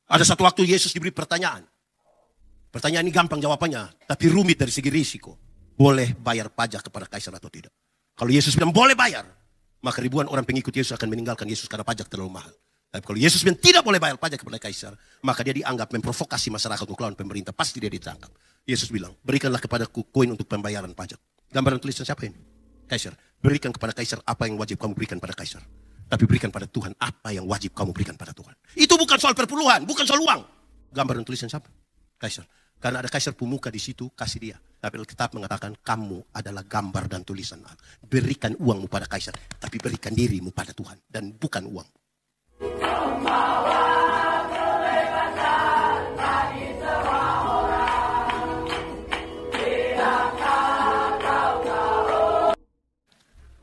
Ada satu waktu Yesus diberi pertanyaan. Pertanyaan ini gampang jawabannya, tapi rumit dari segi risiko. Boleh bayar pajak kepada kaisar atau tidak? Kalau Yesus bilang boleh bayar, maka ribuan orang pengikut Yesus akan meninggalkan Yesus karena pajak terlalu mahal. Tapi kalau Yesus bilang tidak boleh bayar pajak kepada kaisar, maka dia dianggap memprovokasi masyarakat untuk melawan pemerintah. Pasti dia ditangkap. Yesus bilang, berikanlah kepadaku koin untuk pembayaran pajak. Gambaran tulisan siapa ini? Kaisar. Berikan kepada kaisar apa yang wajib kamu berikan pada kaisar. Tapi berikan pada Tuhan apa yang wajib kamu berikan pada Tuhan. Itu bukan soal perpuluhan, bukan soal uang. Gambaran tulisan siapa? Kaisar. Karena ada kaisar pemuka di situ, kasih dia. Tapi Alkitab mengatakan kamu adalah gambar dan tulisan Allah. Berikan uangmu pada kaisar, tapi berikan dirimu pada Tuhan dan bukan uang.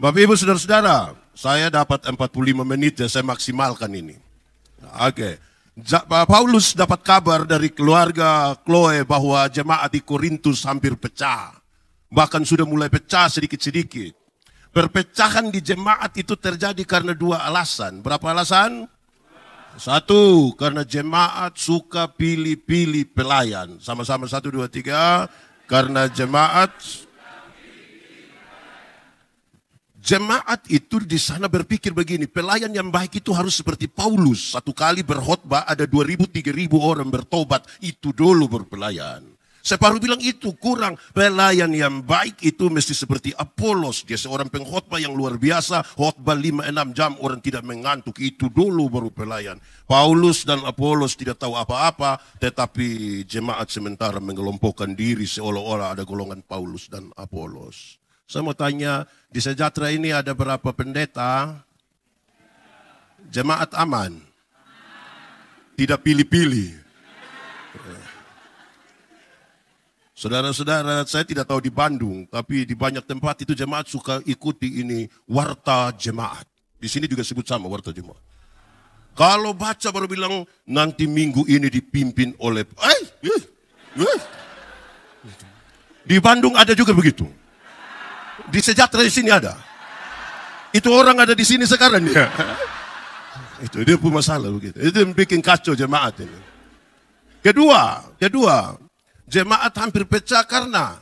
Bapak Ibu Saudara-saudara, saya dapat 45 menit ya, saya maksimalkan ini. Oke. Paulus dapat kabar dari keluarga Chloe bahwa jemaat di Korintus hampir pecah. Bahkan sudah mulai pecah sedikit-sedikit. Perpecahan di jemaat itu terjadi karena dua alasan. Berapa alasan? Satu, karena jemaat suka pilih-pilih pelayan. Sama-sama 1, 2, 3. Karena Jemaat itu di sana berpikir begini, pelayan yang baik itu harus seperti Paulus. Satu kali berkhotbah ada 2.000, 3.000 orang bertobat, itu dulu berpelayan. Separuh bilang itu kurang, pelayan yang baik itu mesti seperti Apolos. Dia seorang pengkhotbah yang luar biasa, khotbah 5-6 jam orang tidak mengantuk, itu dulu baru pelayan. Paulus dan Apolos tidak tahu apa-apa, tetapi jemaat sementara mengelompokkan diri seolah-olah ada golongan Paulus dan Apolos. Saya mau tanya, di Sejahtera ini ada berapa pendeta? Jemaat aman? Tidak pilih-pilih? Saudara-saudara, saya tidak tahu di Bandung, tapi di banyak tempat itu jemaat suka ikuti ini, warta jemaat. Di sini juga sebut sama, warta jemaat. Kalau baca baru bilang, nanti minggu ini dipimpin oleh... Di Bandung ada juga begitu. Di Sejahtera di sini ada. Itu orang ada di sini sekarang ya. Itu dia pun masalah begitu. Itu yang bikin kacau jemaat ini. Kedua, jemaat hampir pecah karena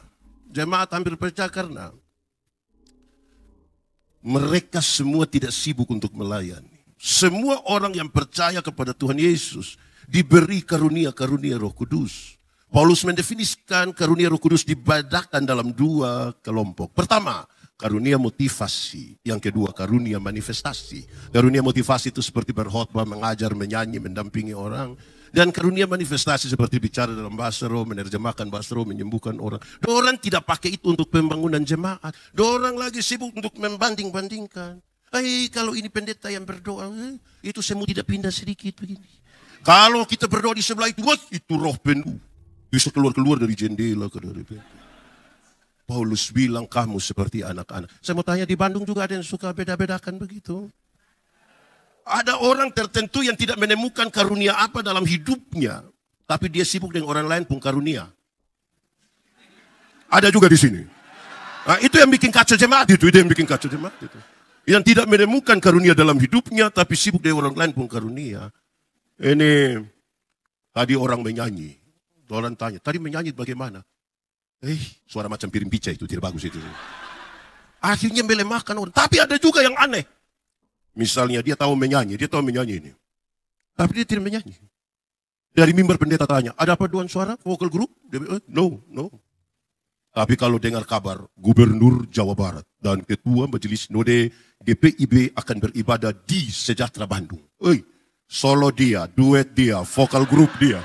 mereka semua tidak sibuk untuk melayani. Semua orang yang percaya kepada Tuhan Yesus diberi karunia-karunia Roh Kudus. Paulus mendefinisikan karunia Roh Kudus dibedakan dalam dua kelompok. Pertama, karunia motivasi. Yang kedua, karunia manifestasi. Karunia motivasi itu seperti berkhotbah, mengajar, menyanyi, mendampingi orang. Dan karunia manifestasi seperti bicara dalam bahasa roh, menerjemahkan bahasa roh, menyembuhkan orang. Orang tidak pakai itu untuk pembangunan jemaat. Orang lagi sibuk untuk membanding-bandingkan. Kalau ini pendeta yang berdoa, itu semua tidak pindah sedikit begini. Kalau kita berdoa di sebelah itu roh penuh. Bisa keluar dari jendela ke dari pintu. Paulus bilang kamu seperti anak-anak. Saya mau tanya, di Bandung juga ada yang suka beda-bedakan begitu. Ada orang tertentu yang tidak menemukan karunia apa dalam hidupnya, tapi dia sibuk dengan orang lain pun karunia. Ada juga di sini. Nah, itu yang bikin kacau jemaat itu yang bikin kacau jemaat itu. Yang tidak menemukan karunia dalam hidupnya, tapi sibuk dengan orang lain pun karunia. Ini tadi orang menyanyi. Orang tanya, tadi menyanyi bagaimana? Suara macam piring pica itu, tidak bagus itu. Akhirnya melemahkan orang. Tapi ada juga yang aneh. Misalnya dia tahu menyanyi ini. Tapi dia tidak menyanyi. Dari mimbar pendeta tanya, ada paduan suara, vokal group? Dia bilang, no. Tapi kalau dengar kabar, Gubernur Jawa Barat dan Ketua Majelis Node GPIB akan beribadah di Sejahtera Bandung. Solo dia, duet dia, vokal group dia.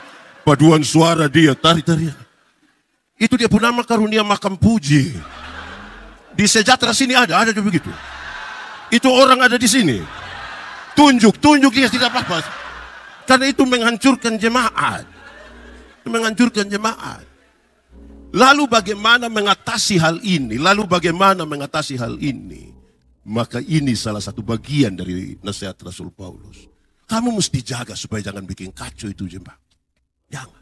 Paduan suara dia, tari-tarian. Itu dia pun nama karunia makam puji. Di Sejahtera sini ada juga begitu. Itu orang ada di sini. Tunjuk dia tidak apa-apa. Karena itu menghancurkan jemaat. Lalu bagaimana mengatasi hal ini? Maka ini salah satu bagian dari nasihat Rasul Paulus. Kamu mesti jaga supaya jangan bikin kacau itu jemaat. Jangan.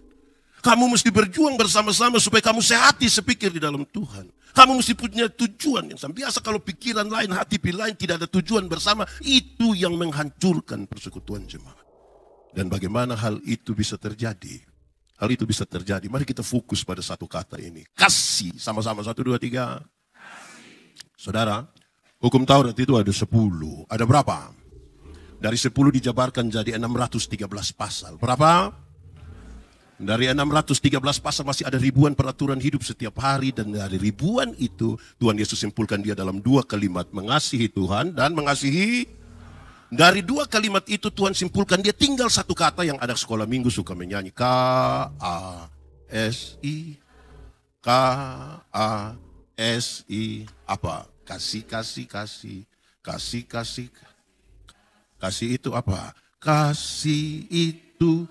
Kamu mesti berjuang bersama-sama supaya kamu sehati sepikir di dalam Tuhan. Kamu mesti punya tujuan yang sama. Biasa kalau pikiran lain, hati lain tidak ada tujuan bersama, itu yang menghancurkan persekutuan jemaat. Dan bagaimana hal itu bisa terjadi? Hal itu bisa terjadi. Mari kita fokus pada satu kata ini. Kasih. Sama-sama. 1, 2, 3. Saudara, hukum Taurat itu ada 10. Ada berapa? Dari 10 dijabarkan jadi 613 pasal. Berapa? Dari 613 pasal masih ada ribuan peraturan hidup setiap hari. Dan dari ribuan itu, Tuhan Yesus simpulkan dia dalam 2 kalimat. Mengasihi Tuhan dan mengasihi. Dari 2 kalimat itu Tuhan simpulkan dia tinggal satu kata yang ada sekolah minggu suka menyanyi. K-A-S-I. K-A-S-I. Apa? Kasih, kasih, kasih. Kasih, kasih. Kasih itu apa? Kasih itu.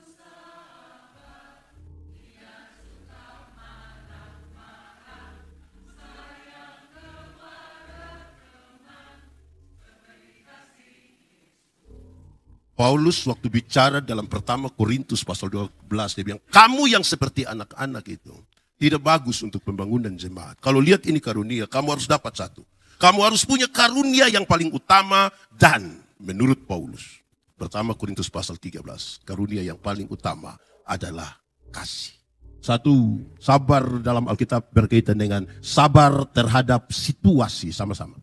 Paulus waktu bicara dalam pertama Korintus pasal 12, dia bilang, kamu yang seperti anak-anak itu, tidak bagus untuk pembangunan jemaat. Kalau lihat ini karunia, kamu harus dapat satu. Kamu harus punya karunia yang paling utama dan menurut Paulus, pertama Korintus pasal 13, karunia yang paling utama adalah kasih. Satu, sabar dalam Alkitab berkaitan dengan sabar terhadap situasi, sama-sama.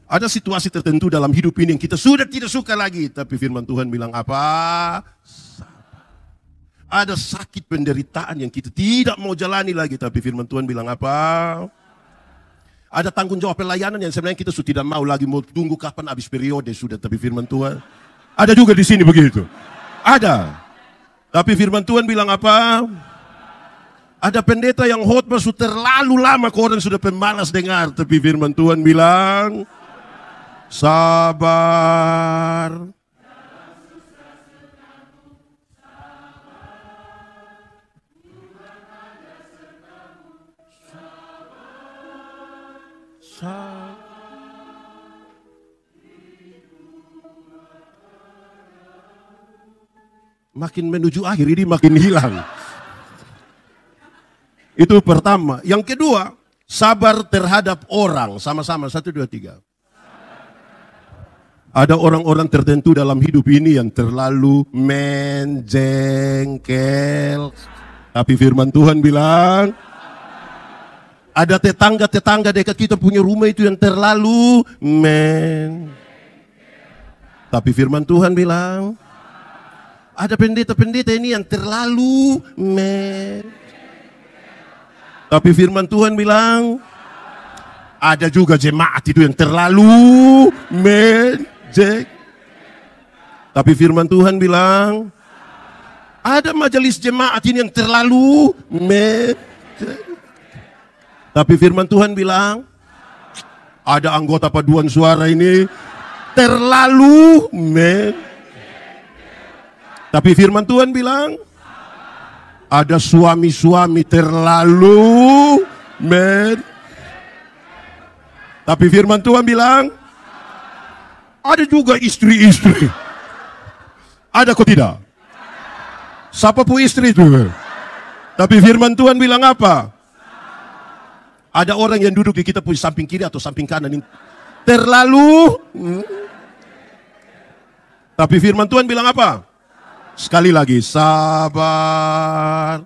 Ada situasi tertentu dalam hidup ini yang kita sudah tidak suka lagi. Tapi firman Tuhan bilang apa? Sabar. Ada sakit penderitaan yang kita tidak mau jalani lagi. Tapi firman Tuhan bilang apa? Ada tanggung jawab pelayanan yang sebenarnya kita sudah tidak mau lagi. Mau tunggu kapan habis periode sudah. Tapi firman Tuhan. Ada juga di sini begitu. Ada. Tapi firman Tuhan bilang apa? Ada pendeta yang khotbah sudah terlalu lama. Orang sudah pemalas dengar. Tapi firman Tuhan bilang... sabar. Makin menuju akhir ini makin hilang. Itu pertama. Yang kedua, sabar terhadap orang. Sama-sama, 1, 2, 3. Ada orang-orang tertentu dalam hidup ini yang terlalu menjengkel. Tapi firman Tuhan bilang, ada tetangga-tetangga dekat kita punya rumah itu yang terlalu Tapi firman Tuhan bilang, ada pendeta-pendeta ini yang terlalu Tapi firman Tuhan bilang, ada juga jemaat itu yang terlalu Tapi firman Tuhan bilang, ada majelis jemaat ini yang terlalu Tapi firman Tuhan bilang, ada anggota paduan suara ini terlalu Tapi firman Tuhan bilang, ada suami-suami terlalu Tapi firman Tuhan bilang, ada juga istri-istri. Ada kok tidak? Siapa pun istri itu? Tapi firman Tuhan bilang apa? Ada orang yang duduk di kita punya samping kiri atau samping kanan ini terlalu. Tapi firman Tuhan bilang apa? Sekali lagi, sabar.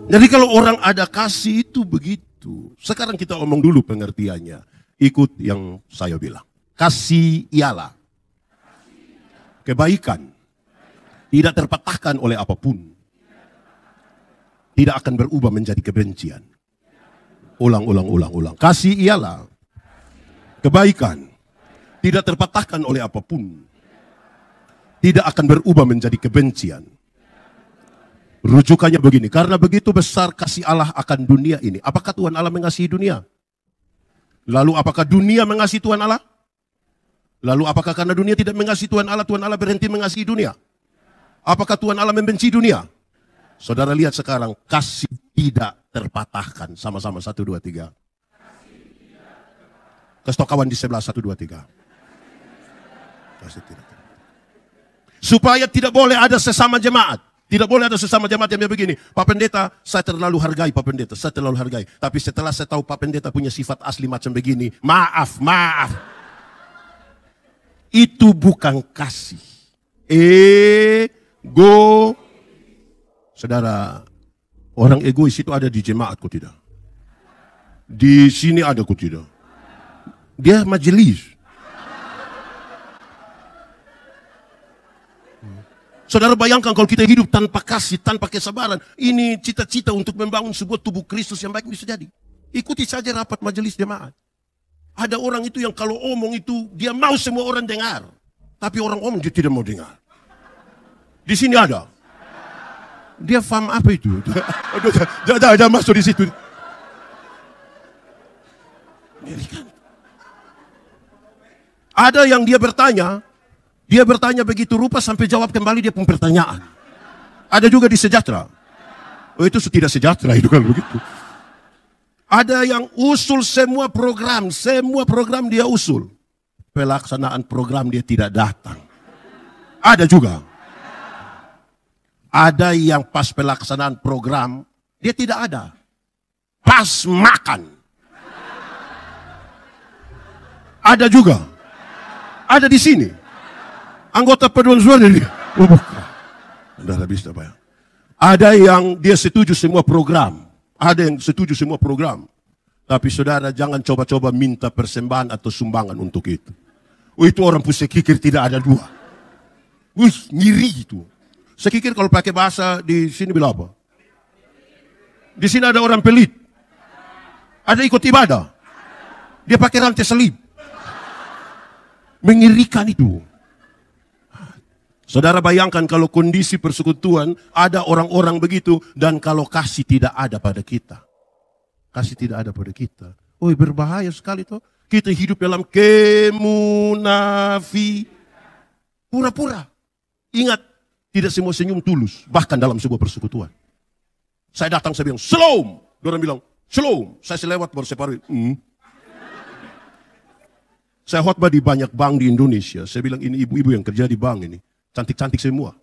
Jadi kalau orang ada kasih itu begitu. Sekarang kita omong dulu pengertiannya. Ikut yang saya bilang. Kasih ialah kebaikan. Tidak terpatahkan oleh apapun. Tidak akan berubah menjadi kebencian. Ulang. Kasih ialah kebaikan. Tidak terpatahkan oleh apapun. Tidak akan berubah menjadi kebencian. Rujukannya begini, karena begitu besar kasih Allah akan dunia ini. Apakah Tuhan Allah mengasihi dunia? Lalu apakah dunia mengasihi Tuhan Allah? Lalu apakah karena dunia tidak mengasihi Tuhan Allah berhenti mengasihi dunia? Apakah Tuhan Allah membenci dunia? Saudara lihat sekarang, kasih tidak terpatahkan. Sama-sama, 1, 2, 3. Kasih tau kawan di sebelah, 1, 2, 3. Kasih tidak terbatas. Supaya tidak boleh ada sesama jemaat. Tidak boleh ada sesama jemaat yang begini. Pak Pendeta, saya terlalu hargai Pak Pendeta. Saya terlalu hargai. Tapi setelah saya tahu Pak Pendeta punya sifat asli macam begini. Maaf. Itu bukan kasih. Ego. Saudara, orang egois itu ada di jemaat kok tidak? Di sini ada kok tidak? Dia majelis. Saudara bayangkan kalau kita hidup tanpa kasih, tanpa kesabaran. Ini cita-cita untuk membangun sebuah tubuh Kristus yang baik bisa jadi. Ikuti saja rapat majelis jemaat. Ada orang itu yang kalau omong itu, dia mau semua orang dengar. Tapi orang omong dia tidak mau dengar. Di sini ada. Dia faham apa itu? Jangan masuk di situ. Ada yang dia bertanya begitu rupa sampai jawab kembali dia pun pertanyaan. Ada juga di sejahtera. Oh itu tidak sejahtera itu kalau begitu. Ada yang usul semua program dia usul. Pelaksanaan program dia tidak datang. Ada juga. Ada yang pas pelaksanaan program dia tidak ada. Pas makan. Ada juga. Ada di sini. Anggota paduan suara dia. Oh bukan. Anda bisa bayang. Ada yang dia setuju semua program. Ada yang setuju semua program. Tapi saudara jangan coba-coba minta persembahan atau sumbangan untuk itu. Oh itu orang pusat kikir tidak ada dua. Wih ngiri itu. Saya kikir kalau pakai bahasa di sini bilang apa? Di sini ada orang pelit. Ada ikut ibadah. Dia pakai rantai salib. Mengirikan itu. Saudara bayangkan kalau kondisi persekutuan ada orang-orang begitu dan kalau kasih tidak ada pada kita. Kasih tidak ada pada kita. Oh berbahaya sekali toh. Kita hidup dalam kemunafi. Pura-pura. Ingat, tidak semua senyum tulus. Bahkan dalam sebuah persekutuan. Saya datang, saya bilang, shalom. Orang bilang, shalom. Saya selewat baru saya paru. Saya khotbah di banyak bank di Indonesia. Saya bilang, ini ibu-ibu yang kerja di bank ini. Cantik-cantik semua.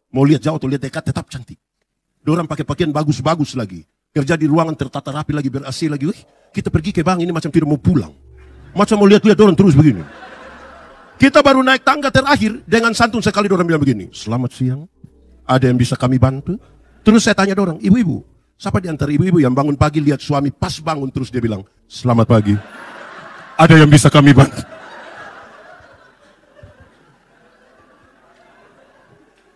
Mau lihat jauh atau lihat dekat tetap cantik. Dorang pakai pakaian bagus-bagus lagi. Kerja di ruangan tertata rapi lagi, ber-AC lagi. Wih, kita pergi ke bank ini macam tidak mau pulang. Macam mau lihat-lihat dorang terus begini. Kita baru naik tangga terakhir dengan santun sekali dorang bilang begini. Selamat siang. Ada yang bisa kami bantu? Terus saya tanya dorang, ibu-ibu. Siapa di antara ibu-ibu yang bangun pagi lihat suami pas bangun terus dia bilang, selamat pagi. Ada yang bisa kami bantu?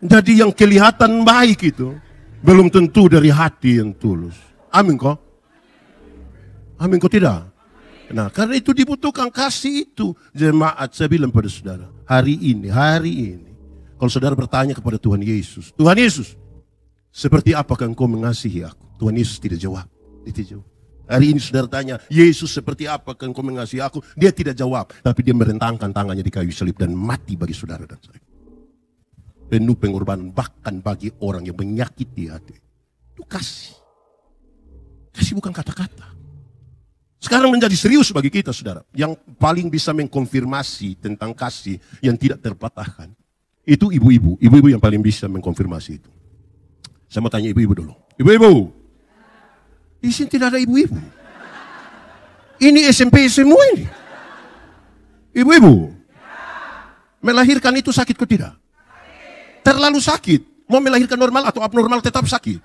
Jadi yang kelihatan baik itu belum tentu dari hati yang tulus. Amin kok? Amin kok tidak? Nah karena itu dibutuhkan kasih itu. Jemaat saya bilang pada saudara. Hari ini. Kalau saudara bertanya kepada Tuhan Yesus. Tuhan Yesus. Seperti apakah engkau mengasihi aku? Tuhan Yesus tidak jawab. Dia tidak jawab. Hari ini saudara tanya. Yesus seperti apakah engkau mengasihi aku? Dia tidak jawab. Tapi dia merentangkan tangannya di kayu salib. Dan mati bagi saudara dan saya. Penuh pengorbanan bahkan bagi orang yang menyakiti hati. Itu kasih. Kasih bukan kata-kata. Sekarang menjadi serius bagi kita saudara. Yang paling bisa mengkonfirmasi tentang kasih yang tidak terpatahkan. Itu ibu-ibu. Ibu-ibu yang paling bisa mengkonfirmasi itu. Saya mau tanya ibu-ibu dulu. Ibu-ibu. Di sini tidak ada ibu-ibu. Ini SMP semua ini. Ibu-ibu. Melahirkan itu sakit atau tidak? Terlalu sakit. Mau melahirkan normal atau abnormal tetap sakit.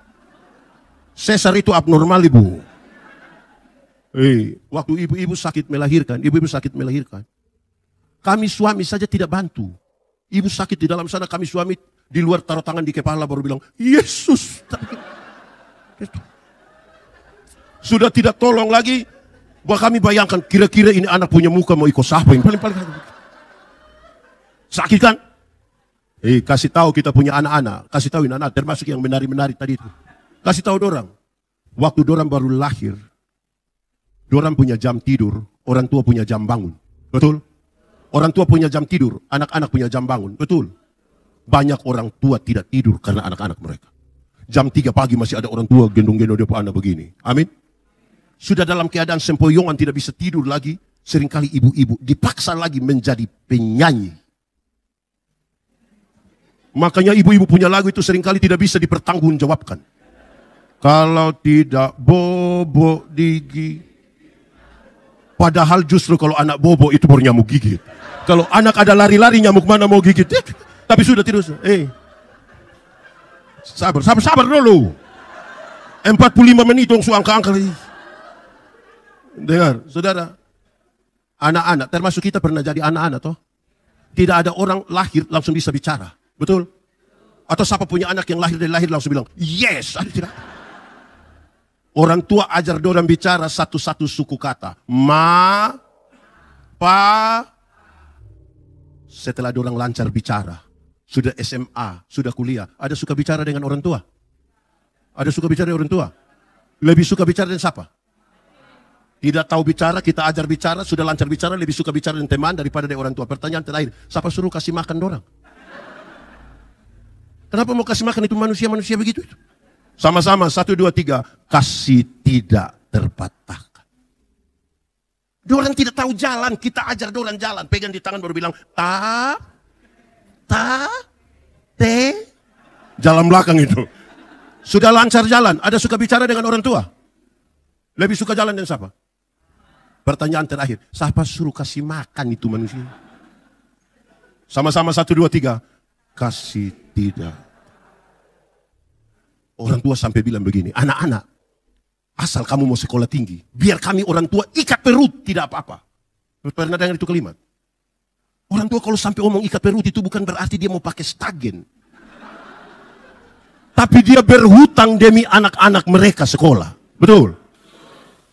Sesar itu abnormal ibu. Waktu ibu-ibu sakit melahirkan. Kami suami saja tidak bantu. Ibu sakit di dalam sana, kami suami di luar taruh tangan di kepala baru bilang, Yesus. Sudah tidak tolong lagi. Bahwa kami bayangkan kira-kira ini anak punya muka mau ikut siapa yang paling sakit kan? Kasih tahu kita punya anak-anak. Kasih tahu anak-anak termasuk yang menari-menari tadi itu. Kasih tahu dorang. Waktu dorang baru lahir. Dorang punya jam tidur. Orang tua punya jam bangun. Betul? Orang tua punya jam tidur. Anak-anak punya jam bangun. Betul? Banyak orang tua tidak tidur karena anak-anak mereka. Jam 3 pagi masih ada orang tua gendong-gendong dia anak begini. Amin? Sudah dalam keadaan sempoyongan tidak bisa tidur lagi. Seringkali ibu-ibu dipaksa lagi menjadi penyanyi. Makanya ibu-ibu punya lagu itu seringkali tidak bisa dipertanggungjawabkan. Kalau tidak bobo gigi. Padahal justru kalau anak bobo itu baru nyamuk gigit. Kalau anak ada lari-lari, nyamuk mana mau gigit. Tapi sudah tidur. Sabar dulu. 45 menit dong angka-angka. Dengar, saudara. Anak-anak, termasuk kita pernah jadi anak-anak toh. Tidak ada orang lahir langsung bisa bicara. Betul? Atau siapa punya anak yang lahir dari lahir langsung bilang, yes. Ada tidak? Orang tua ajar dorang bicara satu-satu suku kata. Ma, pa. Setelah dorang lancar bicara, sudah SMA, sudah kuliah, ada suka bicara dengan orang tua? Ada suka bicara dengan orang tua? Lebih suka bicara dengan siapa? Tidak tahu bicara, kita ajar bicara, sudah lancar bicara, lebih suka bicara dengan teman daripada dengan orang tua. Pertanyaan terakhir, siapa suruh kasih makan dorang? Kenapa mau kasih makan itu manusia-manusia begitu itu? Sama-sama, 1, 2, 3. Kasih tidak terpatahkan. Dorang tidak tahu jalan, kita ajar dorang jalan. Pegang di tangan baru bilang, te. Jalan belakang itu. Sudah lancar jalan, ada suka bicara dengan orang tua? Lebih suka jalan dengan siapa? Pertanyaan terakhir, siapa suruh kasih makan itu manusia? Sama-sama 1, 2, 3. Kasih tidak. Orang tua sampai bilang begini, anak-anak, asal kamu mau sekolah tinggi, biar kami orang tua ikat perut, tidak apa-apa. Pernah dengar itu kalimat? Orang tua kalau sampai omong ikat perut itu bukan berarti dia mau pakai stagen. Tapi dia berhutang demi anak-anak mereka sekolah. Betul?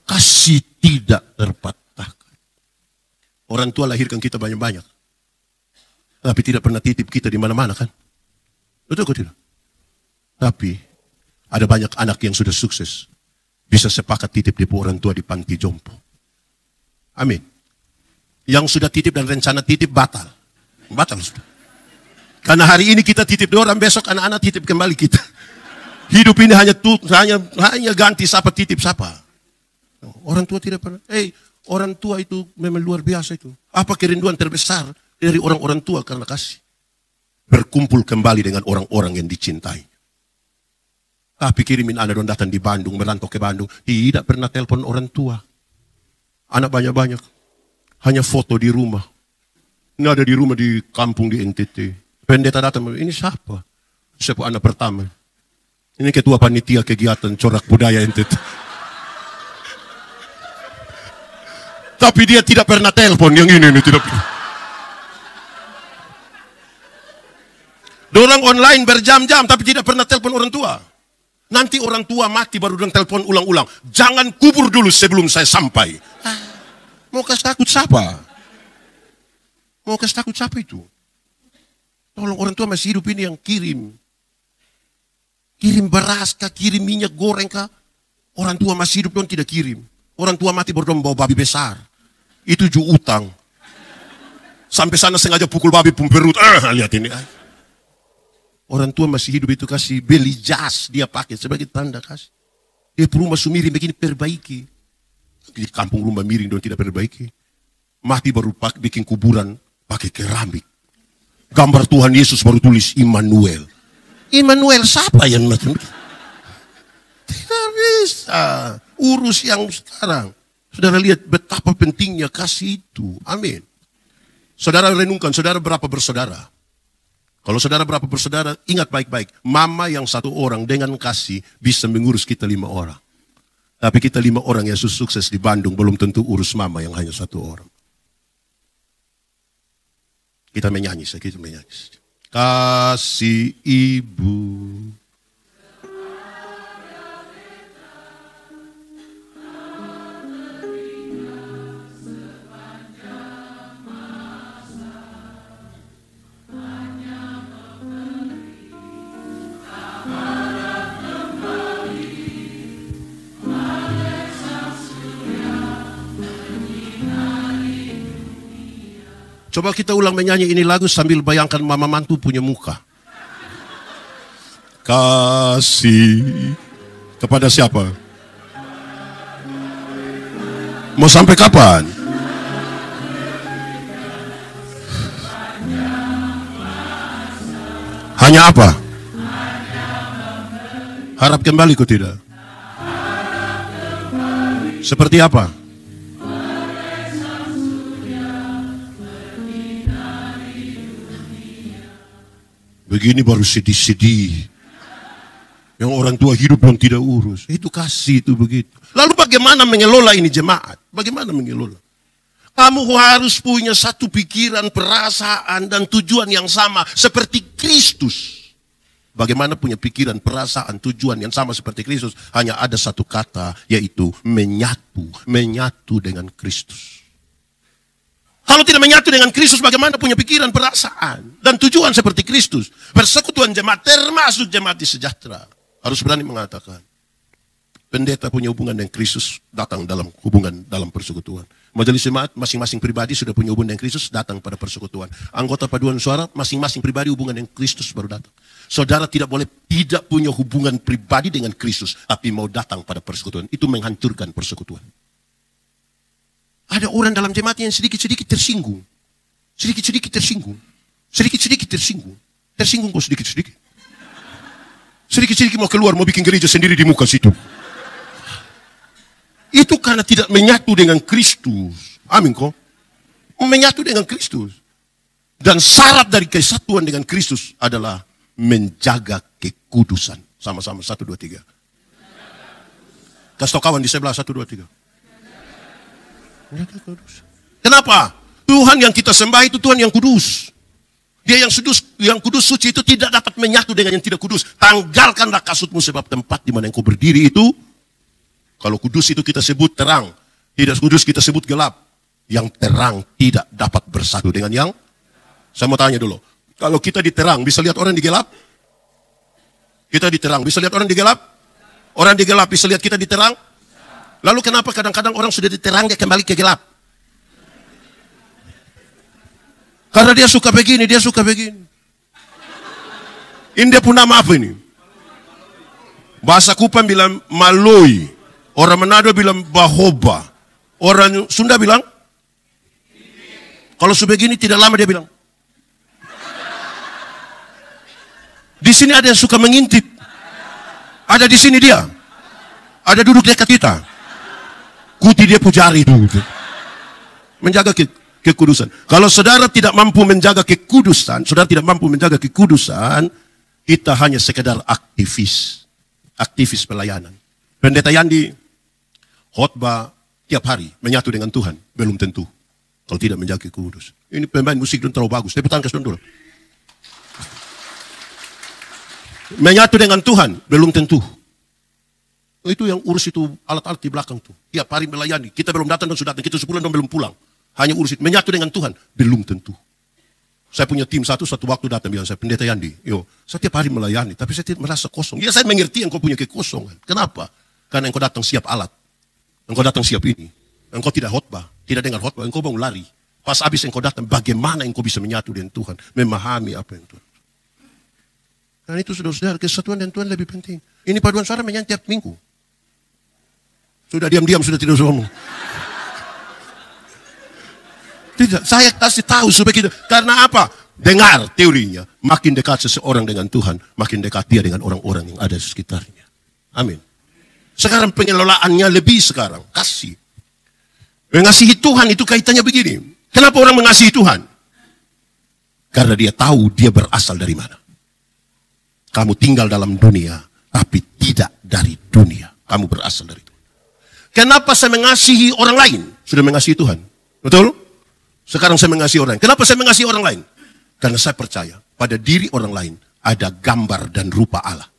Kasih tidak terpatahkan. Orang tua lahirkan kita banyak-banyak. Tapi tidak pernah titip kita di mana-mana kan? Betul kok tidak? Tapi ada banyak anak yang sudah sukses. Bisa sepakat titip di orang tua di panti jompo. Amin. Yang sudah titip dan rencana titip batal. Batal sudah. Karena hari ini kita titip di orang, besok anak-anak titip kembali kita. Hidup ini hanya ganti siapa titip siapa. Orang tua tidak pernah. Orang tua itu memang luar biasa itu. Apa kerinduan terbesar dari orang-orang tua karena kasih? Berkumpul kembali dengan orang-orang yang dicintai. Tapi kirimin anak dong datang di Bandung, merantau ke Bandung. Tidak pernah telepon orang tua. Anak banyak-banyak. Hanya foto di rumah. Ini ada di rumah di kampung di NTT. Pendeta datang, ini siapa? Siapa anak pertama? Ini ketua panitia kegiatan corak budaya NTT. Tapi dia tidak pernah telepon yang ini tidak pernah. Dorang online berjam-jam tapi tidak pernah telepon orang tua. Nanti orang tua mati baru dorang telepon ulang-ulang. Jangan kubur dulu sebelum saya sampai. Mau kasih takut siapa? Mau kasih takut siapa itu? Tolong orang tua masih hidup ini yang kirim. Kirim beras kah, kirim minyak goreng kah? Orang tua masih hidup dong tidak kirim. Orang tua mati baru dong bawa babi besar. Itu juga utang. Sampai sana sengaja pukul babi pun perut. Lihat ini. Orang tua masih hidup itu kasih beli jas dia pakai sebagai tanda kasih. Dia rumah sumiring begini perbaiki. Di kampung rumah miring dong tidak perbaiki. Mati baru bikin kuburan pakai keramik. Gambar Tuhan Yesus baru tulis Immanuel. Immanuel siapa yang macam itu? Tidak bisa. Urus yang sekarang. Saudara lihat betapa pentingnya kasih itu. Amin. Saudara renungkan, saudara berapa bersaudara? Kalau saudara berapa bersaudara, ingat baik-baik. Mama yang 1 orang dengan kasih bisa mengurus kita 5 orang. Tapi kita 5 orang yang sukses di Bandung belum tentu urus mama yang hanya 1 orang. Kita menyanyi, kita menyanyi. Kasih ibu. Coba kita ulang menyanyi ini lagu sambil bayangkan mama mantu punya muka. Kasih kepada siapa? Mau sampai kapan? Hanya apa? Harap kembali kok tidak? Seperti apa? Begini baru sedih-sedih. Yang orang tua hidup dan tidak urus. Itu kasih, itu begitu. Lalu bagaimana mengelola ini jemaat? Bagaimana mengelola? Kamu harus punya satu pikiran, perasaan, dan tujuan yang sama. Seperti Kristus. Bagaimana punya pikiran, perasaan, tujuan yang sama seperti Kristus? Hanya ada satu kata, yaitu menyatu. Menyatu dengan Kristus. Kalau tidak menyatu dengan Kristus, bagaimana punya pikiran, perasaan, dan tujuan seperti Kristus? Persekutuan jemaat, termasuk jemaat di sejahtera, harus berani mengatakan, pendeta punya hubungan dengan Kristus, datang dalam hubungan dalam persekutuan. Majelis jemaat, masing-masing pribadi sudah punya hubungan dengan Kristus, datang pada persekutuan. Anggota paduan suara, masing-masing pribadi hubungan dengan Kristus, baru datang. Saudara tidak boleh tidak punya hubungan pribadi dengan Kristus, tapi mau datang pada persekutuan. Itu menghancurkan persekutuan. Ada orang dalam jemaat yang sedikit-sedikit tersinggung. Sedikit-sedikit tersinggung. Sedikit-sedikit tersinggung. Tersinggung kok sedikit-sedikit. Sedikit-sedikit mau keluar, mau bikin gereja sendiri di muka situ. Itu karena tidak menyatu dengan Kristus. Amin kok. Menyatu dengan Kristus. Dan syarat dari kesatuan dengan Kristus adalah menjaga kekudusan. Sama-sama, 1, 2, 3. Kasih tau kawan di sebelah, 1, 2, 3. Kenapa? Tuhan yang kita sembah itu Tuhan yang kudus. Dia yang kudus suci itu tidak dapat menyatu dengan yang tidak kudus. Tanggalkanlah kasutmu sebab tempat di mana engkau berdiri itu, kalau kudus itu kita sebut terang, tidak kudus kita sebut gelap. Yang terang tidak dapat bersatu dengan yang. Saya mau tanya dulu, kalau kita di terang bisa lihat orang di gelap? Kita di terang bisa lihat orang di gelap? Orang di gelap bisa lihat kita di terang? Lalu kenapa kadang-kadang orang sudah diterang dia kembali ke gelap? Karena dia suka begini, dia suka begini. Ini dia pun nama apa ini? Bahasa Kupang bilang maloi. Orang Manado bilang bahoba. Orang Sunda bilang? Kalau sebegini tidak lama dia bilang. Di sini ada yang suka mengintip. Ada di sini dia. Ada duduk dekat kita. Kuti dia pujari itu. Menjaga kekudusan. Kalau saudara tidak mampu menjaga kekudusan, saudara tidak mampu menjaga kekudusan, kita hanya sekedar aktivis. Aktivis pelayanan. Pendeta Yandi khotbah tiap hari menyatu dengan Tuhan, belum tentu. Kalau tidak menjaga kekudusan. Ini pemain musik dan terlalu bagus. Tepuk tangan dulu. Menyatu dengan Tuhan, belum tentu. Itu yang urus itu alat-alat di belakang tuh. Tiap hari melayani. Kita belum datang dan sudah datang. Kita sebulan dan belum pulang. Hanya urus itu. Menyatu dengan Tuhan. Belum tentu. Saya punya tim satu waktu datang bilang saya, Pendeta Yandi. Saya tiap hari melayani. Tapi saya tidak merasa kosong. Ya saya mengerti engkau punya kekosongan. Kenapa? Karena engkau datang siap alat. Engkau datang siap ini. Engkau tidak khotbah. Tidak dengar khotbah. Engkau mau lari. Pas habis engkau datang. Bagaimana engkau bisa menyatu dengan Tuhan. Memahami apa yang Tuhan. Dan itu saudara-saudara. Kesatuan dan Tuhan lebih penting. Ini paduan suara menyanyi tiap minggu. Sudah diam-diam, sudah tidak usah ngomong. Tidak, saya kasih tahu supaya kita. Karena apa? Dengar teorinya. Makin dekat seseorang dengan Tuhan, makin dekat dia dengan orang-orang yang ada di sekitarnya. Amin. Sekarang pengelolaannya lebih sekarang. Kasih. Mengasihi Tuhan itu kaitannya begini. Kenapa orang mengasihi Tuhan? Karena dia tahu dia berasal dari mana. Kamu tinggal dalam dunia, tapi tidak dari dunia. Kamu berasal dari Tuhan. Kenapa saya mengasihi orang lain? Sudah mengasihi Tuhan. Betul? Sekarang saya mengasihi orang lain. Kenapa saya mengasihi orang lain? Karena saya percaya pada diri orang lain ada gambar dan rupa Allah.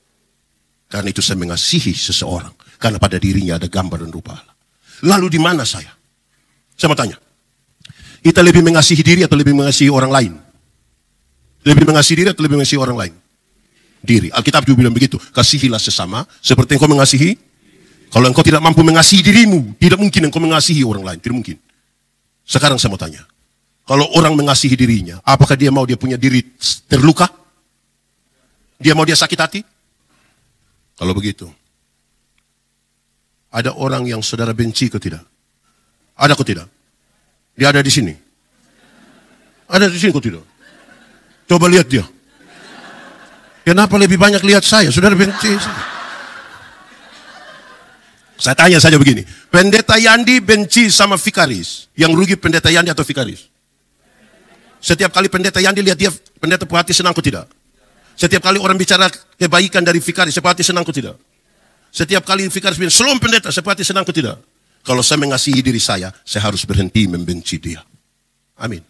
Karena itu saya mengasihi seseorang. Karena pada dirinya ada gambar dan rupa Allah. Lalu di mana saya? Saya mau tanya. Kita lebih mengasihi diri atau lebih mengasihi orang lain? Lebih mengasihi diri atau lebih mengasihi orang lain? Diri. Alkitab juga bilang begitu. Kasihilah sesama seperti engkau mengasihi. Kalau engkau tidak mampu mengasihi dirimu, tidak mungkin engkau mengasihi orang lain. Tidak mungkin. Sekarang saya mau tanya. Kalau orang mengasihi dirinya, apakah dia mau dia punya diri terluka? Dia mau dia sakit hati? Kalau begitu. Ada orang yang saudara benci ke tidak? Ada ke tidak? Dia ada di sini. Ada di sini ke tidak? Coba lihat dia. Kenapa lebih banyak lihat saya? Saudara benci saya. Saya tanya saja begini, pendeta Yandi benci sama vikaris. Yang rugi pendeta Yandi atau vikaris? Setiap kali pendeta Yandi lihat dia, pendeta puas hati senang atau tidak? Setiap kali orang bicara kebaikan dari vikaris, sepuas hati senang atau tidak? Setiap kali vikaris bilang, "Shalom pendeta," sepuas hati senang atau tidak? Kalau saya mengasihi diri saya harus berhenti membenci dia. Amin.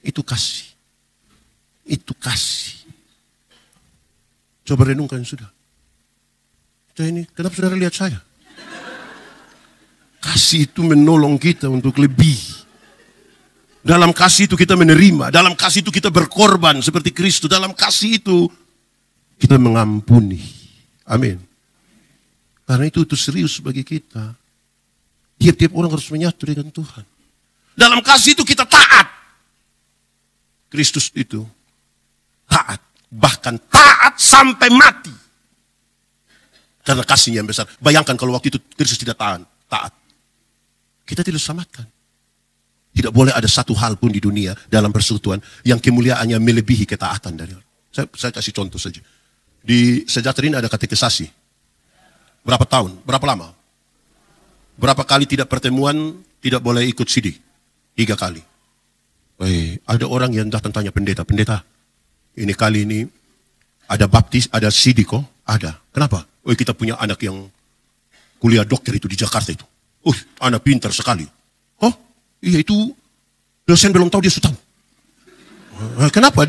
Itu kasih. Itu kasih. Coba renungkan sudah. Ini kenapa saudara lihat saya? Kasih itu menolong kita untuk lebih. Dalam kasih itu kita menerima. Dalam kasih itu kita berkorban seperti Kristus. Dalam kasih itu kita mengampuni. Amin. Karena itu serius bagi kita. Tiap-tiap orang harus menyatu dengan Tuhan. Dalam kasih itu kita taat. Kristus itu taat. Bahkan taat sampai mati. Karena kasihnya yang besar. Bayangkan kalau waktu itu Kristus tidak taat. Kita tidak selamatkan. Tidak boleh ada satu hal pun di dunia dalam persekutuan yang kemuliaannya melebihi ketaatan dari orang. Saya kasih contoh saja. Di Sejahtera ini ada katekisasi. Berapa tahun? Berapa lama? Berapa kali tidak pertemuan, tidak boleh ikut CD? 3 kali. Ada orang yang datang tanya pendeta, ini kali ini ada baptis, ada CD kok? Ada. Kenapa? Kita punya anak yang kuliah dokter itu di Jakarta itu. Anak pintar sekali. Iya itu dosen belum tahu, dia sudah tahu. Kenapa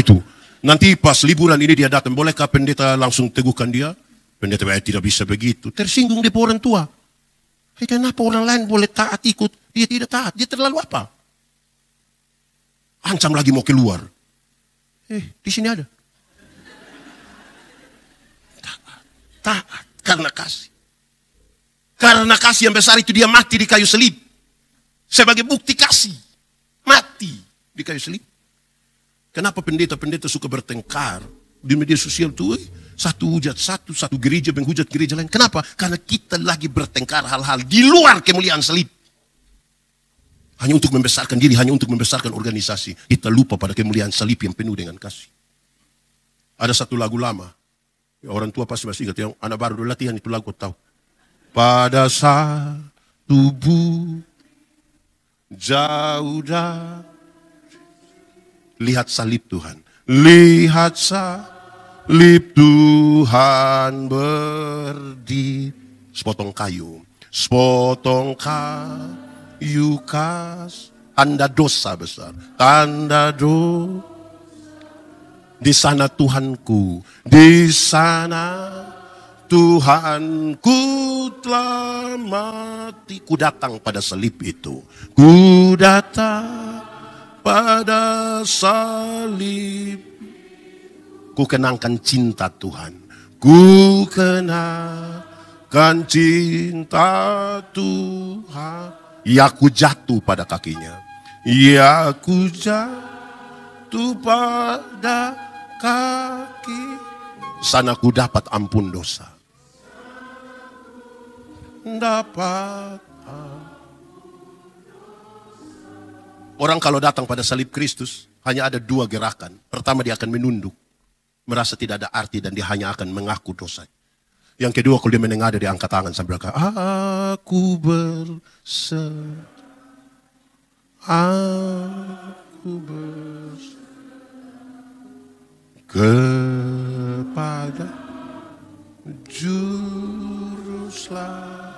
itu? Nanti pas liburan ini dia datang, bolehkah pendeta langsung teguhkan dia? Pendeta tidak bisa begitu. Tersinggung dia orang tua. Kenapa orang lain boleh taat ikut, dia tidak taat? Dia terlalu apa? Ancam lagi mau keluar. Di sini ada. Taat karena kasih. Karena kasih yang besar itu dia mati di kayu salib. Sebagai bukti kasih. Mati di kayu salib. Kenapa pendeta-pendeta suka bertengkar di media sosial itu? Satu hujat satu gereja menghujat gereja lain. Kenapa? Karena kita lagi bertengkar hal-hal di luar kemuliaan salib. Hanya untuk membesarkan diri, hanya untuk membesarkan organisasi. Kita lupa pada kemuliaan salib yang penuh dengan kasih. Ada satu lagu lama. Orang tua pasti masih ingat. Yang anak baru dulu latihan itu lagu tahu. Pada saat tubuh jauh dari, lihat salib Tuhan. Lihat salib Tuhan berdiri. Sepotong kayu. Tanda dosa besar. Tanda dosa. Di sana Tuhanku. Di sana Tuhanku telah mati. Ku datang pada salib itu. Ku datang pada salib. Ku kenangkan cinta Tuhan. Ku kenangkan cinta Tuhan. Ya ku jatuh pada kakinya. Ya ku jatuh pada kaki. Sana ku dapat ampun dosa. Dapat. Orang kalau datang pada salib Kristus hanya ada 2 gerakan. Pertama dia akan menunduk, merasa tidak ada arti dan dia hanya akan mengaku dosa. Yang kedua kalau dia menengadah dia angkat tangan sambil berkata, aku berserah. Aku berserah kepada Juru Selamat.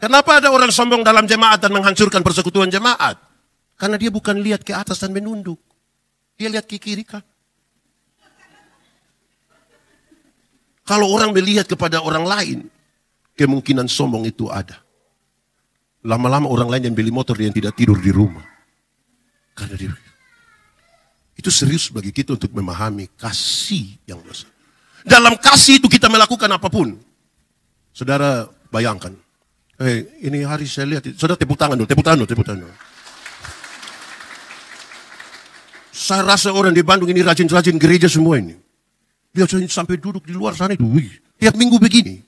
Kenapa ada orang sombong dalam jemaat dan menghancurkan persekutuan jemaat? Karena dia bukan lihat ke atas dan menunduk. Dia lihat ke kiri kan. Kalau orang melihat kepada orang lain, kemungkinan sombong itu ada. Lama-lama orang lain yang beli motor dia yang tidak tidur di rumah. Karena dia, itu serius bagi kita untuk memahami kasih yang besar. Dalam kasih itu kita melakukan apapun. Saudara bayangkan. Ini hari saya lihat, saudara tepuk tangan dulu. Saya rasa orang di Bandung ini rajin-rajin gereja semua ini. Dia sampai duduk di luar sana itu. Tiap minggu begini.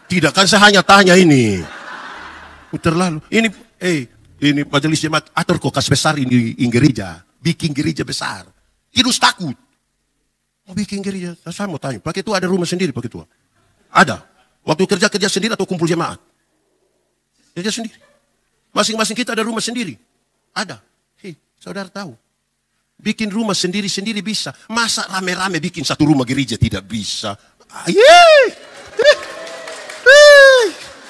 Tidak kan saya hanya tanya ini. Terlalu. Ini Ini majelis jemaat atur kok kas besar ini gereja, bikin gereja besar. Kidus takut. Mau bikin gereja, saya mau tanya, pakai itu ada rumah sendiri pakai itu? Ada. Waktu kerja sendiri atau kumpul jemaat? Kerja sendiri. Masing-masing kita ada rumah sendiri. Ada. Hei, saudara tahu. Bikin rumah sendiri-sendiri bisa. Masa rame-rame bikin satu rumah gereja tidak bisa?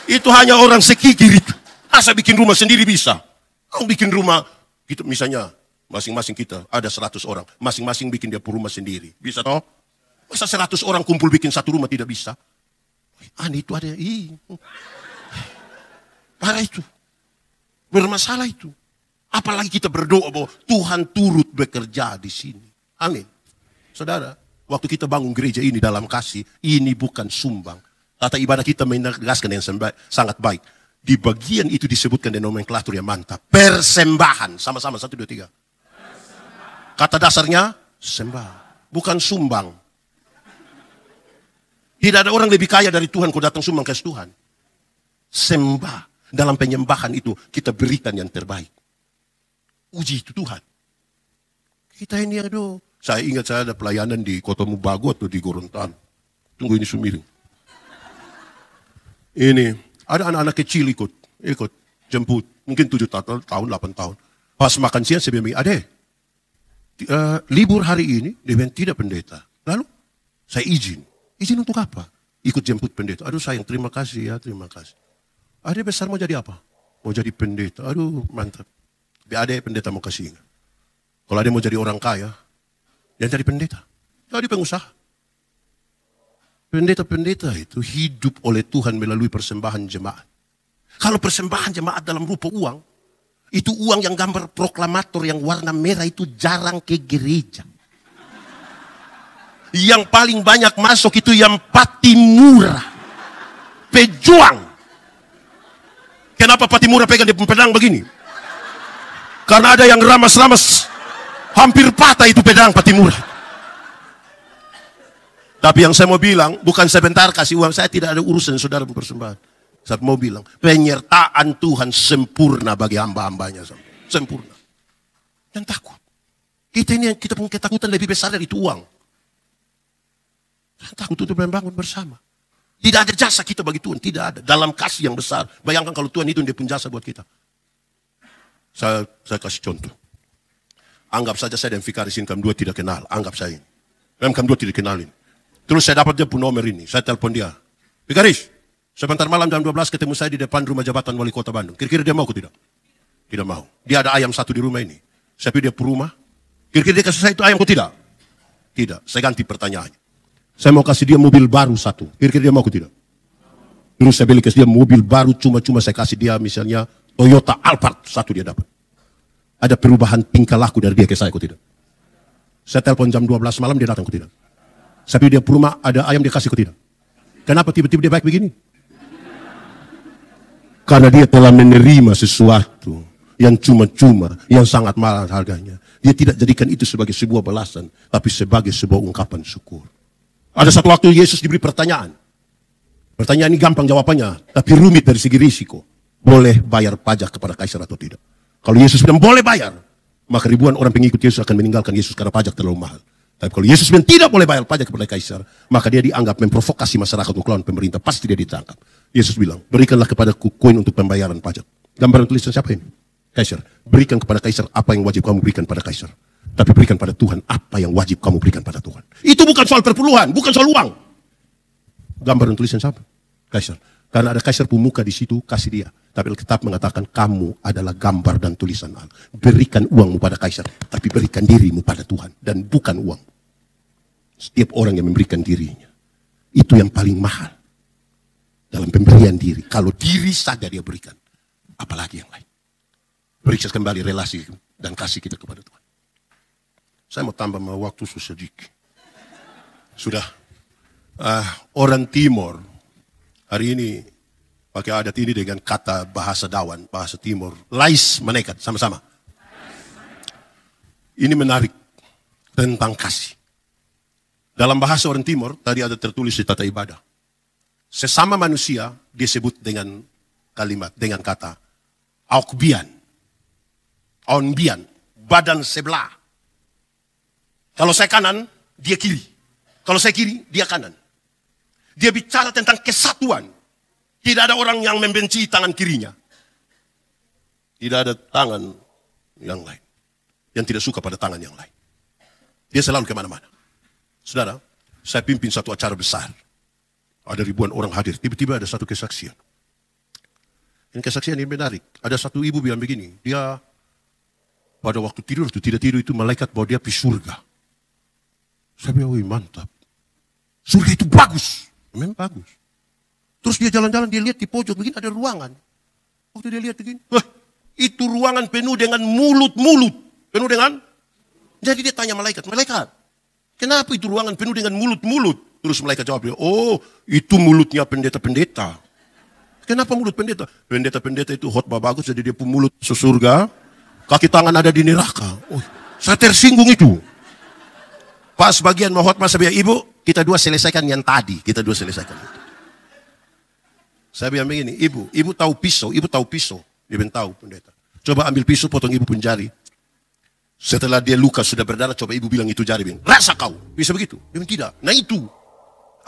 Itu hanya orang sekikir itu. Masa bikin rumah sendiri bisa? Orang bikin rumah, gitu, misalnya masing-masing kita ada 100 orang. Masing-masing bikin dia rumah sendiri. Bisa toh? Masa 100 orang kumpul bikin satu rumah tidak bisa? Aneh itu ada. Parah itu. Bermasalah itu. Apalagi kita berdoa bahwa Tuhan turut bekerja di sini. Amin. Saudara, waktu kita bangun gereja ini dalam kasih, ini bukan sumbang. Tata ibadah kita menegaskan yang sangat baik. Di bagian itu disebutkan dengan nomenklatur yang mantap. Persembahan. Sama-sama, 1, 2, 3. Kata dasarnya, sembah. Bukan sumbang. Tidak ada orang lebih kaya dari Tuhan kalau datang sumbang ke Tuhan. Sembah. Dalam penyembahan itu kita berikan yang terbaik. Uji itu Tuhan. Kita ini aduh. Saya ingat saya ada pelayanan di Kota Mubago atau di Gorontalo. Tunggu ini sumiring. Ini ada anak-anak kecil ikut jemput. Mungkin 7 tahun, 8 tahun. Pas makan siang saya bilang, adek, libur hari ini, dia bilang tidak pendeta. Lalu saya izin. Izin untuk apa? Ikut jemput pendeta. Aduh sayang, terima kasih ya, terima kasih. Adek besar mau jadi apa? Mau jadi pendeta. Aduh mantap. Adek pendeta mau kasih. Kalau adek mau jadi orang kaya, jangan jadi pendeta. Jadi pengusaha. Pendeta-pendeta itu hidup oleh Tuhan melalui persembahan jemaat. Kalau persembahan jemaat dalam rupa uang, itu uang yang gambar proklamator yang warna merah itu jarang ke gereja. Yang paling banyak masuk itu yang Patimura. Pejuang. Kenapa Patimura pegang di pedang begini? Karena ada yang ramas-ramas. Hampir patah itu pedang Patimura. Tapi yang saya mau bilang, bukan sebentar kasih uang. Saya tidak ada urusan saudara persembahan. Saya mau bilang, penyertaan Tuhan sempurna bagi hamba-hambanya. Sempurna. Dan takut. Kita ini yang kita punya ketakutan lebih besar dari itu uang. Dan takut untuk membangun bersama. Tidak ada jasa kita bagi Tuhan. Tidak ada. Dalam kasih yang besar. Bayangkan kalau Tuhan itu dia punya jasa buat kita. Saya kasih contoh. Anggap saja saya dan Vikaris Income 2 tidak kenal. Anggap saya ini. Income 2 tidak kenalin. Terus saya dapat dia pun nomor ini. Saya telepon dia. Vikaris, sebentar malam jam 12 ketemu saya di depan rumah jabatan wali kota Bandung. Kira-kira dia mau atau tidak? Tidak mau. Dia ada ayam 1 di rumah ini. Saya pergi dia ke rumah. Kira-kira dia kasih saya itu ayam atau tidak? Tidak. Saya ganti pertanyaannya. Saya mau kasih dia mobil baru 1. Kira-kira dia mau atau tidak? Terus saya beli kasih dia mobil baru cuma-cuma saya kasih dia misalnya Toyota Alphard 1 dia dapat. Ada perubahan tingkah laku dari dia ke saya, kok tidak? Saya telepon jam 12 malam, dia datang, kok tidak? Tapi dia ke rumah, ada ayam dia kasih, kok tidak? Kenapa tiba-tiba dia baik begini? Karena dia telah menerima sesuatu yang cuma-cuma, yang sangat mahal harganya. Dia tidak jadikan itu sebagai sebuah balasan, tapi sebagai sebuah ungkapan syukur. Ada satu waktu Yesus diberi pertanyaan. Pertanyaan ini gampang jawabannya, tapi rumit dari segi risiko. Boleh bayar pajak kepada kaisar atau tidak? Kalau Yesus bilang boleh bayar, maka ribuan orang pengikut Yesus akan meninggalkan Yesus karena pajak terlalu mahal. Tapi kalau Yesus bilang tidak boleh bayar pajak kepada kaisar, maka dia dianggap memprovokasi masyarakat untuk melawan pemerintah. Pasti dia ditangkap. Yesus bilang, berikanlah kepadaku koin untuk pembayaran pajak. Gambaran tulisan siapa ini? Kaisar. Berikan kepada kaisar apa yang wajib kamu berikan pada kaisar. Tapi berikan pada Tuhan apa yang wajib kamu berikan pada Tuhan. Itu bukan soal perpuluhan, bukan soal uang. Gambaran tulisan siapa? Kaisar. Karena ada kaisar pemuka di situ, kasih dia. Tapi Alkitab mengatakan kamu adalah gambar dan tulisan Allah. Berikan uangmu pada kaisar, tapi berikan dirimu pada Tuhan dan bukan uang. Setiap orang yang memberikan dirinya, itu yang paling mahal dalam pemberian diri. Kalau diri saja dia berikan, apalagi yang lain. Periksa kembali relasi dan kasih kita kepada Tuhan. Saya mau tambah waktu sedikit. Sudah. Orang Timur hari ini pakai adat ini dengan kata bahasa Dawan, bahasa Timur. Lais menekat, sama-sama. Ini menarik tentang kasih. Dalam bahasa orang Timur, tadi ada tertulis di tata ibadah. Sesama manusia disebut dengan kalimat, dengan kata aukbian. Onbian, badan sebelah. Kalau saya kanan, dia kiri. Kalau saya kiri, dia kanan. Dia bicara tentang kesatuan. Tidak ada orang yang membenci tangan kirinya. Tidak ada tangan yang lain yang tidak suka pada tangan yang lain. Dia selalu kemana-mana. Saudara, saya pimpin satu acara besar. Ada ribuan orang hadir. Tiba-tiba ada satu kesaksian. Ini kesaksian ini menarik. Ada satu ibu bilang begini. Dia pada waktu tidur itu, tidak tidur itu malaikat bawa dia pergi surga. Saya bilang, wih mantap. Surga itu bagus. Memang bagus. Terus dia jalan-jalan, dia lihat di pojok begini ada ruangan. Waktu dia lihat begini, wah, itu ruangan penuh dengan mulut-mulut. Penuh dengan, jadi dia tanya malaikat, kenapa itu ruangan penuh dengan mulut-mulut? Terus malaikat jawab, oh itu mulutnya pendeta-pendeta. Kenapa mulut pendeta? Pendeta-pendeta itu khotbah bagus, jadi dia pun mulut sesurga, kaki tangan ada di neraka. Oh, saya tersinggung itu. Pas bagian mau khotbah, saya bilang, ibu, kita dua selesaikan yang tadi. Kita dua selesaikan itu. Saya bilang begini, ibu tahu pisau. Dia bilang tahu pendeta. Coba ambil pisau, potong ibu pun jari. Setelah dia luka sudah berdarah, coba ibu bilang itu jari. Bilang, rasa kau. Bisa begitu? Dia bilang tidak. Nah itu.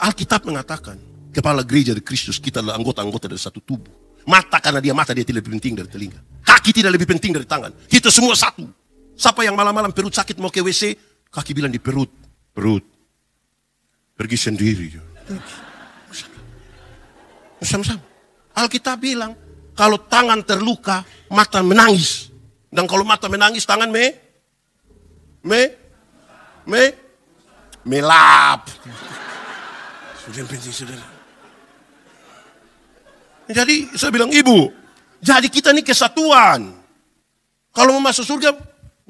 Alkitab mengatakan, kepala gereja dari Kristus, kita adalah anggota-anggota dari satu tubuh. Mata karena dia mata, dia tidak lebih penting dari telinga. Kaki tidak lebih penting dari tangan. Kita semua satu. Siapa yang malam-malam perut sakit mau ke WC, kaki bilang di perut. Pergi sendiri. Sama-sama. Alkitab bilang, kalau tangan terluka, mata menangis. Dan kalau mata menangis, tangan melap. Sudah penting, saudara. Jadi saya bilang, ibu, jadi kita ini kesatuan. Kalau mau masuk surga,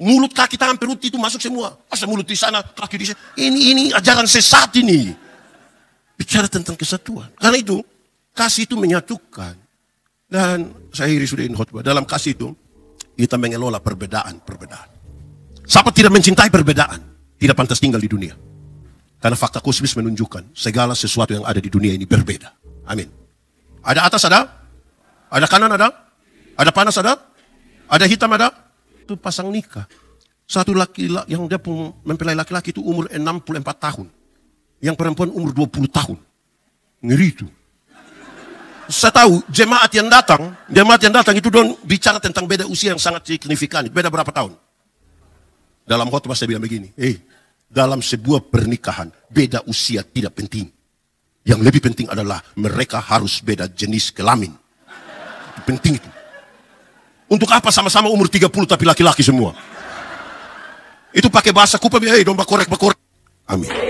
mulut, kaki, tangan, perut itu masuk semua. Masa mulut di sana, kaki di sana. Ini ajaran sesat ini. Bicara tentang kesatuan. Karena itu, kasih itu menyatukan. Dan saya iri sudah khotbah. Dalam kasih itu, kita mengelola perbedaan. Siapa tidak mencintai perbedaan, tidak pantas tinggal di dunia. Karena fakta kosmis menunjukkan segala sesuatu yang ada di dunia ini berbeda. Amin. Ada atas ada? Ada kanan ada? Ada panas ada? Ada hitam ada? Itu pasang nikah. Satu laki-laki yang dia mempelai laki-laki itu umur 64 tahun. Yang perempuan umur 20 tahun. Ngeri itu. Saya tahu jemaat yang datang itu don bicara tentang beda usia yang sangat signifikan. Beda berapa tahun? Dalam khotbah saya bilang begini, dalam sebuah pernikahan beda usia tidak penting. Yang lebih penting adalah mereka harus beda jenis kelamin. Itu penting itu. Untuk apa sama-sama umur 30 tapi laki-laki semua? Itu pakai bahasa kupa, domba korek. Amin.